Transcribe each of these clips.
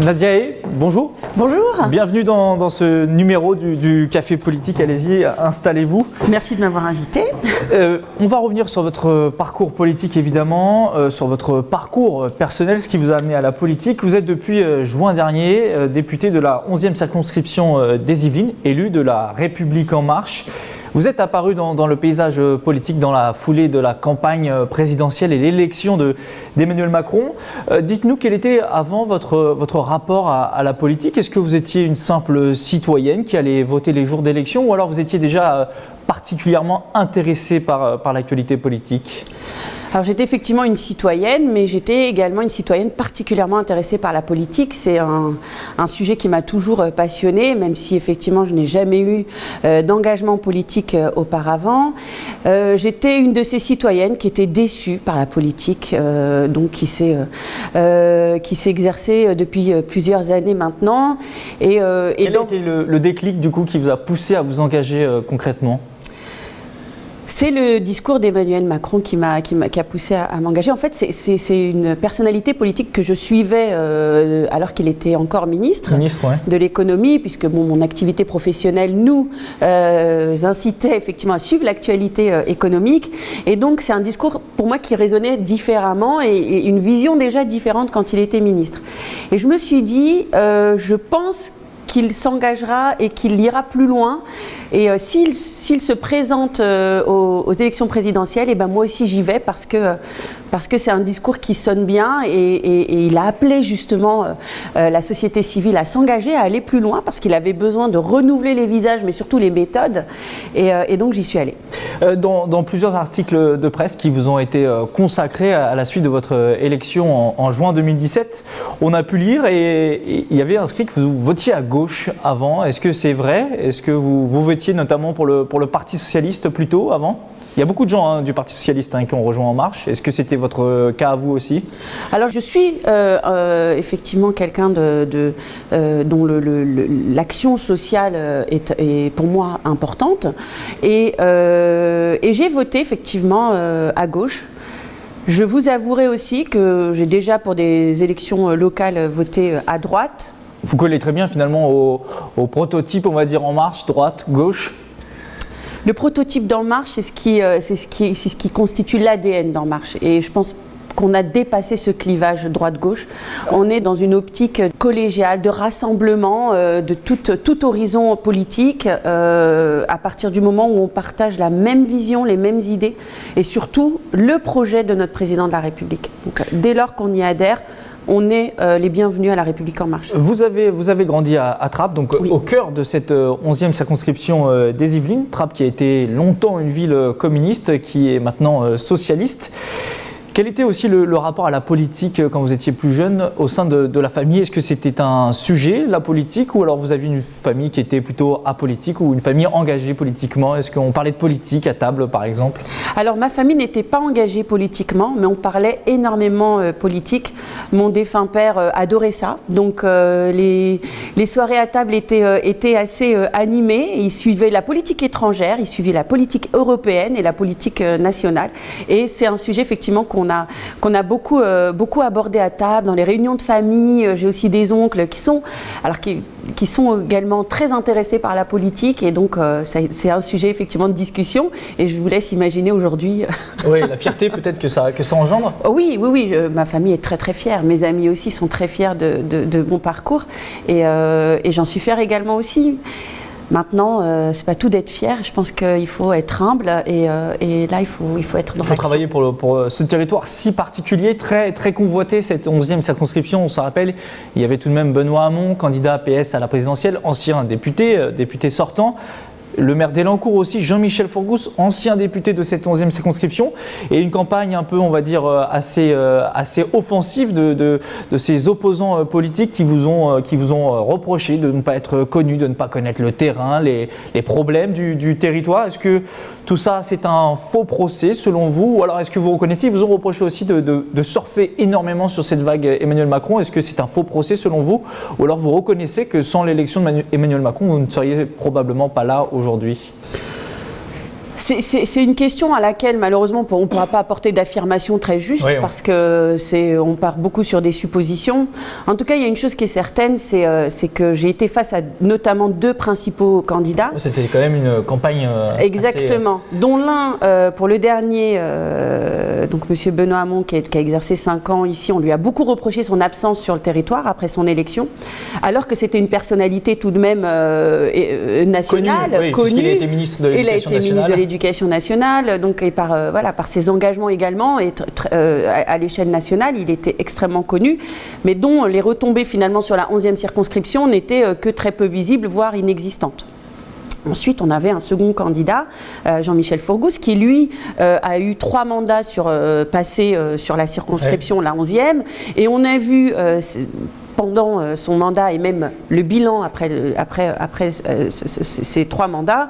Nadia Hay, bonjour. Bonjour. Bienvenue dans ce numéro du Café Politique. Allez-y, installez-vous. Merci de m'avoir invité. On va revenir sur votre parcours politique, évidemment, sur votre parcours personnel, ce qui vous a amené à la politique. Vous êtes depuis juin dernier député de la 11e circonscription des Yvelines, élu de la République En Marche. Vous êtes apparu dans le paysage politique dans la foulée de la campagne présidentielle et l'élection d'Emmanuel Macron. Dites-nous quel était avant votre rapport à la politique. Est-ce que vous étiez une simple citoyenne qui allait voter les jours d'élection ou alors vous étiez déjà particulièrement intéressée par l'actualité politique ? Alors j'étais effectivement une citoyenne, mais j'étais également une citoyenne particulièrement intéressée par la politique. C'est un sujet qui m'a toujours passionnée, même si effectivement je n'ai jamais eu d'engagement politique auparavant. J'étais une de ces citoyennes qui était déçue par la politique, donc qui s'est exercée depuis plusieurs années maintenant. Quel a été le déclic du coup qui vous a poussé à vous engager concrètement ? C'est le discours d'Emmanuel Macron qui a poussé à m'engager. En fait, c'est une personnalité politique que je suivais alors qu'il était encore ministre ouais. de l'économie, puisque mon activité professionnelle nous incitait effectivement à suivre l'actualité économique. Et donc, c'est un discours pour moi qui résonnait différemment et une vision déjà différente quand il était ministre. Et je me suis dit, je pense qu'il s'engagera et qu'il ira plus loin. Et s'il se présente aux élections présidentielles, et ben moi aussi j'y vais parce que c'est un discours qui sonne bien et il a appelé justement la société civile à s'engager, à aller plus loin parce qu'il avait besoin de renouveler les visages mais surtout les méthodes et donc j'y suis allée. Dans plusieurs articles de presse qui vous ont été consacrés à la suite de votre élection en juin 2017, on a pu lire et il y avait inscrit que vous votiez à gauche avant. Est-ce que c'est vrai ? Est-ce que vous votiez notamment pour le Parti Socialiste plutôt avant ? Il y a beaucoup de gens du Parti Socialiste qui ont rejoint En Marche. Est-ce que c'était votre cas à vous aussi ? Alors je suis effectivement quelqu'un dont l'action sociale est pour moi importante et j'ai voté effectivement à gauche. Je vous avouerai aussi que j'ai déjà pour des élections locales voté à droite. Vous collez très bien finalement au prototype, on va dire En Marche, droite, gauche. Le prototype d'En Marche, c'est ce qui constitue l'ADN d'En Marche. Et je pense qu'on a dépassé ce clivage droite-gauche. On est dans une optique collégiale, de rassemblement de tout horizon politique à partir du moment où on partage la même vision, les mêmes idées et surtout le projet de notre président de la République. Donc, dès lors qu'on y adhère, on est les bienvenus à la République En Marche. Vous avez grandi à Trappes, donc oui. Au cœur de cette 11e circonscription des Yvelines. Trappes qui a été longtemps une ville communiste, qui est maintenant socialiste. Quel était aussi le rapport à la politique quand vous étiez plus jeune au sein de la famille ? Est-ce que c'était un sujet, la politique, ou alors vous aviez une famille qui était plutôt apolitique ou une famille engagée politiquement ? Est-ce qu'on parlait de politique à table, par exemple ? Alors, ma famille n'était pas engagée politiquement, mais on parlait énormément politique. Mon défunt père adorait ça. Donc, les soirées à table étaient assez animées. Il suivait la politique étrangère, il suivait la politique européenne et la politique nationale. Et c'est un sujet, effectivement, qu'on a beaucoup abordé à table, dans les réunions de famille. J'ai aussi des oncles qui sont également très intéressés par la politique et donc c'est un sujet effectivement de discussion et je vous laisse imaginer aujourd'hui. Oui, la fierté peut-être que ça engendre. Oui, ma famille est très très fière, mes amis aussi sont très fiers de mon parcours et j'en suis fière également aussi. Maintenant, c'est pas tout d'être fier. Je pense qu'il faut être humble et là, il faut être dans l'action. Il faut travailler pour ce territoire si particulier, très, très convoité, cette 11e circonscription. On se rappelle, il y avait tout de même Benoît Hamon, candidat PS à la présidentielle, ancien député sortant. Le maire d'Elancourt aussi, Jean-Michel Fourgousse, ancien député de cette 11e circonscription, et une campagne un peu, on va dire, assez offensive de ces opposants politiques qui vous ont reproché de ne pas être connus, de ne pas connaître le terrain, les problèmes du territoire. Est-ce que tout ça, c'est un faux procès selon vous ? Ou alors est-ce que vous reconnaissez, ils vous ont reproché aussi de surfer énormément sur cette vague Emmanuel Macron. Est-ce que c'est un faux procès selon vous ? Ou alors vous reconnaissez que sans l'élection d'Emmanuel Macron, vous ne seriez probablement pas là aujourd'hui ? C'est une question à laquelle, malheureusement, on ne pourra pas apporter d'affirmation très juste, parce qu'on part beaucoup sur des suppositions. En tout cas, il y a une chose qui est certaine, c'est que j'ai été face à notamment 2 principaux candidats. C'était quand même une campagne exactement, dont l'un, pour le dernier, donc M. Benoît Hamon, qui a exercé 5 ans ici, on lui a beaucoup reproché son absence sur le territoire après son élection, alors que c'était une personnalité tout de même nationale, connue. Il a été ministre de l'Éducation nationale, donc et par ses engagements également, et à l'échelle nationale, il était extrêmement connu, mais dont les retombées finalement sur la 11e circonscription n'étaient que très peu visibles, voire inexistantes. Ensuite, on avait un second candidat, Jean-Michel Fourgousse, qui lui a eu 3 mandats passés sur la circonscription, la 11e, et on a vu pendant son mandat et même le bilan après ces 3 mandats,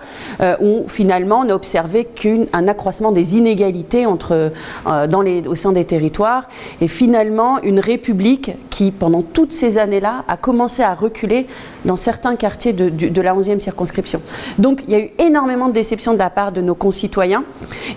où finalement on a observé qu'un accroissement des inégalités au sein des territoires, et finalement une République qui, pendant toutes ces années-là, a commencé à reculer dans certains quartiers de la 11e circonscription. Donc il y a eu énormément de déceptions de la part de nos concitoyens,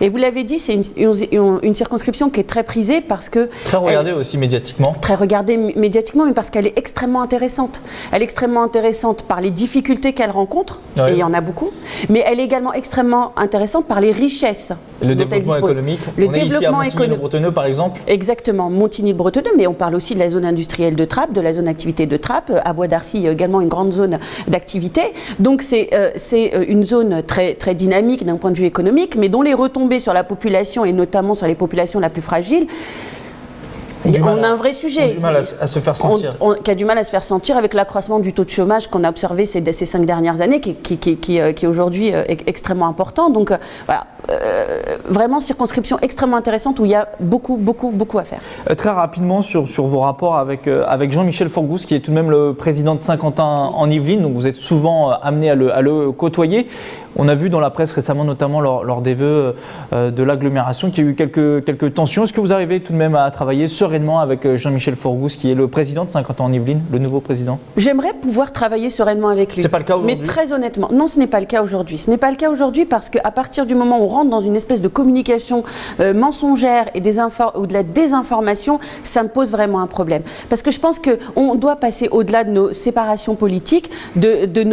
et vous l'avez dit, c'est une circonscription qui est très prisée parce que... Très regardée aussi médiatiquement. Très regardée médiatiquement, mais parce qu'elle est extrêmement intéressante. Elle est extrêmement intéressante par les difficultés qu'elle rencontre, et il y en a beaucoup, mais elle est également extrêmement intéressante par les richesses. Le développement économique. On est ici à Montigny-le-Bretonneux par exemple. Exactement, Montigny-le-Bretonneux, mais on parle aussi de la zone industrielle de Trappes, de la zone d'activité de Trappes, à Bois d'Arcy également une grande zone d'activité. Donc c'est une zone très, très dynamique d'un point de vue économique, mais dont les retombées sur la population, et notamment sur les populations la plus fragiles, on a un vrai sujet. Qui a du mal à se faire sentir. Qui a du mal à se faire sentir avec l'accroissement du taux de chômage qu'on a observé ces 5 dernières années, qui est aujourd'hui extrêmement important. Donc voilà, vraiment circonscription extrêmement intéressante où il y a beaucoup à faire. Très rapidement sur vos rapports avec Jean-Michel Fourgousse, qui est tout de même le président de Saint-Quentin en Yvelines, donc vous êtes souvent amené à le côtoyer. On a vu dans la presse récemment, notamment lors des vœux de l'agglomération, qu'il y a eu quelques tensions. Est-ce que vous arrivez tout de même à travailler sereinement avec Jean-Michel Fourgousse, qui est le président de Saint-Quentin-en-Yvelines, le nouveau président? J'aimerais pouvoir travailler sereinement avec lui. C'est pas le cas aujourd'hui? Mais très honnêtement, non, ce n'est pas le cas aujourd'hui. Ce n'est pas le cas aujourd'hui parce qu'à partir du moment où on rentre dans une espèce de communication mensongère et ou de la désinformation, ça me pose vraiment un problème. Parce que je pense qu'on doit passer au-delà de nos séparations politiques, de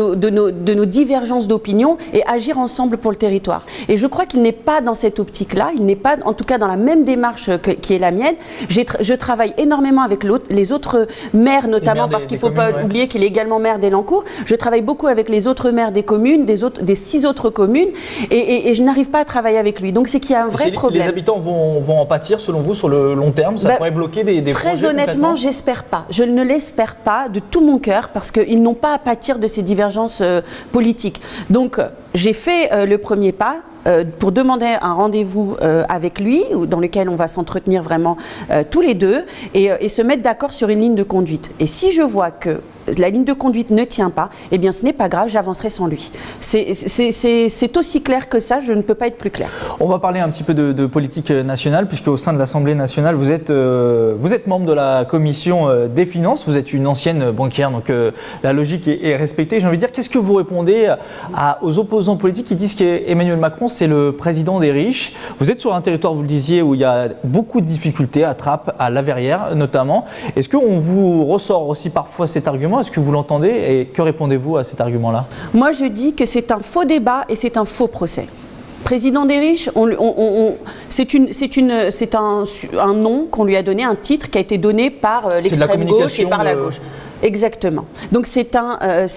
nos divergences d'opinion, et agir ensemble pour le territoire. Et je crois qu'il n'est pas dans cette optique-là, il n'est pas, en tout cas dans la même démarche qui est la mienne. Je travaille énormément avec les autres maires, notamment parce qu'il ne faut pas oublier qu'il est également maire d'Elancourt. Je travaille beaucoup avec les autres maires des communes, des 6 autres communes, et je n'arrive pas à travailler avec lui. Donc c'est qu'il y a un vrai problème. Les habitants vont en pâtir, selon vous, sur le long terme? Ça pourrait bloquer des projets? Très honnêtement, j'espère pas. Je ne l'espère pas de tout mon cœur, parce qu'ils n'ont pas à pâtir de ces divergences politiques. Donc j'ai fait le premier pas pour demander un rendez-vous avec lui, dans lequel on va s'entretenir vraiment tous les deux, et se mettre d'accord sur une ligne de conduite. Et si je vois que la ligne de conduite ne tient pas, eh bien ce n'est pas grave, j'avancerai sans lui. C'est aussi clair que ça, je ne peux pas être plus clair. On va parler un petit peu de politique nationale, puisque au sein de l'Assemblée nationale, vous êtes membre de la commission des finances, vous êtes une ancienne banquière, donc la logique est respectée. J'ai envie de dire, qu'est-ce que vous répondez aux opposants politiques qui disent qu'Emmanuel Macron, c'est le président des riches? Vous êtes sur un territoire, vous le disiez, où il y a beaucoup de difficultés, à Trappes, à La Verrière notamment. Est-ce qu'on vous ressort aussi parfois cet argument? Est-ce que vous l'entendez, et que répondez-vous à cet argument-là? Moi, je dis que c'est un faux débat et c'est un faux procès. Président des riches, c'est un nom qu'on lui a donné, un titre qui a été donné par l'extrême gauche et par la gauche. Exactement. Donc c'est un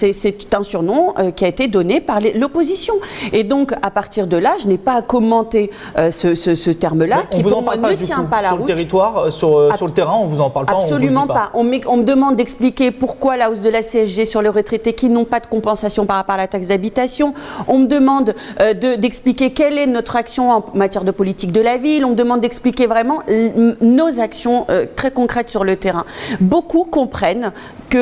surnom qui a été donné par l'opposition. Et donc à partir de là, je n'ai pas à commenter ce terme-là, qui pour moi ne tient pas la route. Sur le territoire, sur le terrain, on vous en parle pas? Absolument pas. On me demande d'expliquer pourquoi la hausse de la CSG sur les retraités qui n'ont pas de compensation par rapport à la taxe d'habitation. On me demande d'expliquer quelle est notre action en matière de politique de la ville. On me demande d'expliquer vraiment nos actions très concrètes sur le terrain. Beaucoup comprennent que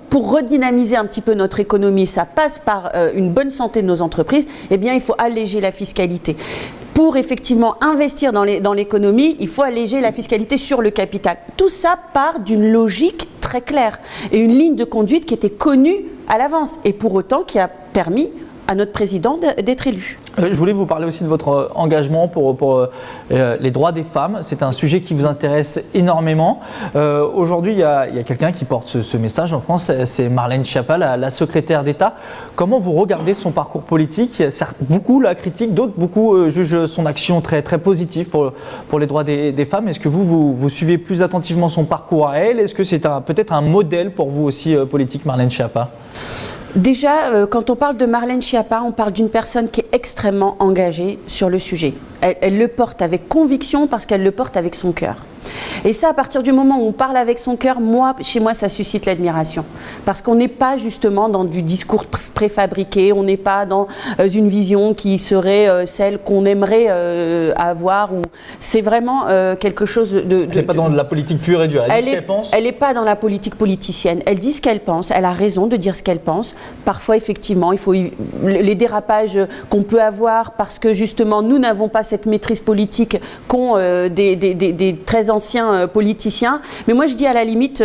pour redynamiser un petit peu notre économie, ça passe par une bonne santé de nos entreprises, eh bien il faut alléger la fiscalité. Pour effectivement investir dans l'économie, il faut alléger la fiscalité sur le capital. Tout ça part d'une logique très claire et une ligne de conduite qui était connue à l'avance, et pour autant qui a permis à notre président d'être élu. Je voulais vous parler aussi de votre engagement pour les droits des femmes. C'est un sujet qui vous intéresse énormément. Aujourd'hui, il y a quelqu'un qui porte ce message en France, c'est Marlène Schiappa, la secrétaire d'État. Comment vous regardez son parcours politique? Beaucoup la critiquent, d'autres beaucoup jugent son action très, très positive pour les droits des femmes. Est-ce que vous suivez plus attentivement son parcours à elle? Est-ce que c'est peut-être un modèle pour vous aussi politique, Marlène Schiappa? Déjà, quand on parle de Marlène Schiappa, on parle d'une personne qui est extrêmement engagée sur le sujet. Elle le porte avec conviction parce qu'elle le porte avec son cœur. Et ça, à partir du moment où on parle avec son cœur, chez moi, ça suscite l'admiration. Parce qu'on n'est pas justement dans du discours préfabriqué, on n'est pas dans une vision qui serait celle qu'on aimerait avoir. C'est vraiment quelque chose de... Elle n'est pas dans de la politique pure et dure, elle dit ce qu'elle pense. Elle n'est pas dans la politique politicienne, elle dit ce qu'elle pense, elle a raison de dire ce qu'elle pense. Parfois, effectivement, il faut les dérapages qu'on peut avoir parce que justement, nous n'avons pas cette maîtrise politique qu'ont des très anciens politiciens. Mais moi, je dis à la limite,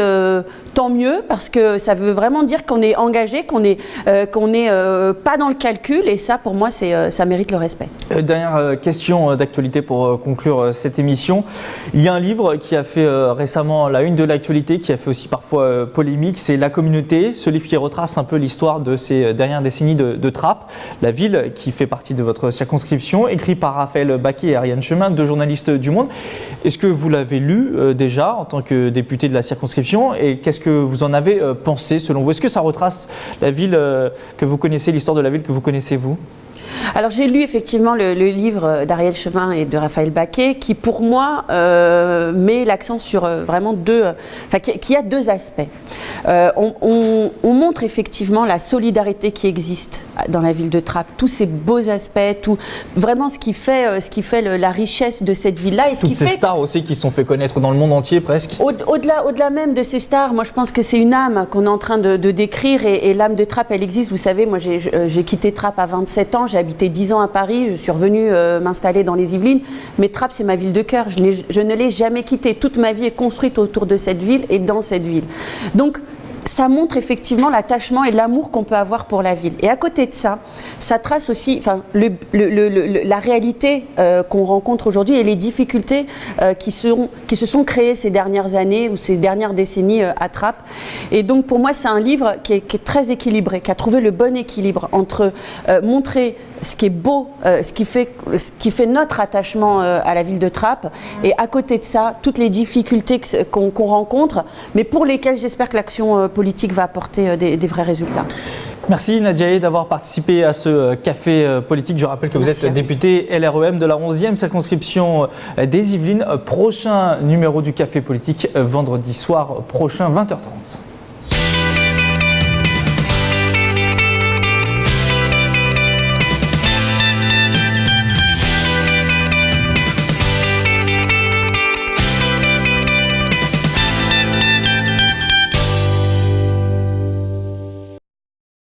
tant mieux, parce que ça veut vraiment dire qu'on est engagé, qu'on n'est pas dans le calcul, et ça, pour moi, ça mérite le respect. Dernière question d'actualité pour conclure cette émission. Il y a un livre qui a fait récemment la une de l'actualité, qui a fait aussi parfois polémique, c'est La Communauté, ce livre qui retrace un peu l'histoire de ces dernières décennies de Trappes, la ville qui fait partie de votre circonscription, écrit par Raphaël Baquet et Ariane Chemin, deux journalistes du Monde. Est-ce que vous l'avez lu déjà en tant que député de la circonscription, et qu'est-ce que vous en avez pensé selon vous? Est-ce que ça retrace la ville que vous connaissez, l'histoire de la ville que vous connaissez vous? Alors j'ai lu effectivement le livre d'Ariel Chemin et de Raphaël Baquet qui pour moi met l'accent sur vraiment qui a deux aspects. On montre effectivement la solidarité qui existe dans la ville de Trappes, tous ces beaux aspects, vraiment ce qui fait la richesse de cette ville-là. Et toutes ces stars aussi qui se sont fait connaître dans le monde entier presque. Au-delà même de ces stars, moi je pense que c'est une âme qu'on est en train de décrire, et l'âme de Trappes elle existe. Vous savez, moi j'ai quitté Trappes à 27 ans, j'ai habité 10 ans à Paris, je suis revenue m'installer dans les Yvelines, mais Trappes c'est ma ville de cœur, je ne l'ai jamais quittée, toute ma vie est construite autour de cette ville et dans cette ville. Donc ça montre effectivement l'attachement et l'amour qu'on peut avoir pour la ville. Et à côté de ça, ça trace aussi la réalité qu'on rencontre aujourd'hui et les difficultés qui se sont créées ces dernières années ou ces dernières décennies à Trappes. Et donc pour moi, c'est un livre qui est très équilibré, qui a trouvé le bon équilibre entre montrer ce qui est beau, ce qui fait notre attachement à la ville de Trappes, et à côté de ça, toutes les difficultés qu'on rencontre, mais pour lesquelles j'espère que l'action politique va apporter des vrais résultats. Merci Nadia d'avoir participé à ce café politique. Je rappelle que vous êtes députée LREM de la 11e circonscription des Yvelines. Prochain numéro du café politique vendredi soir prochain, 20h30.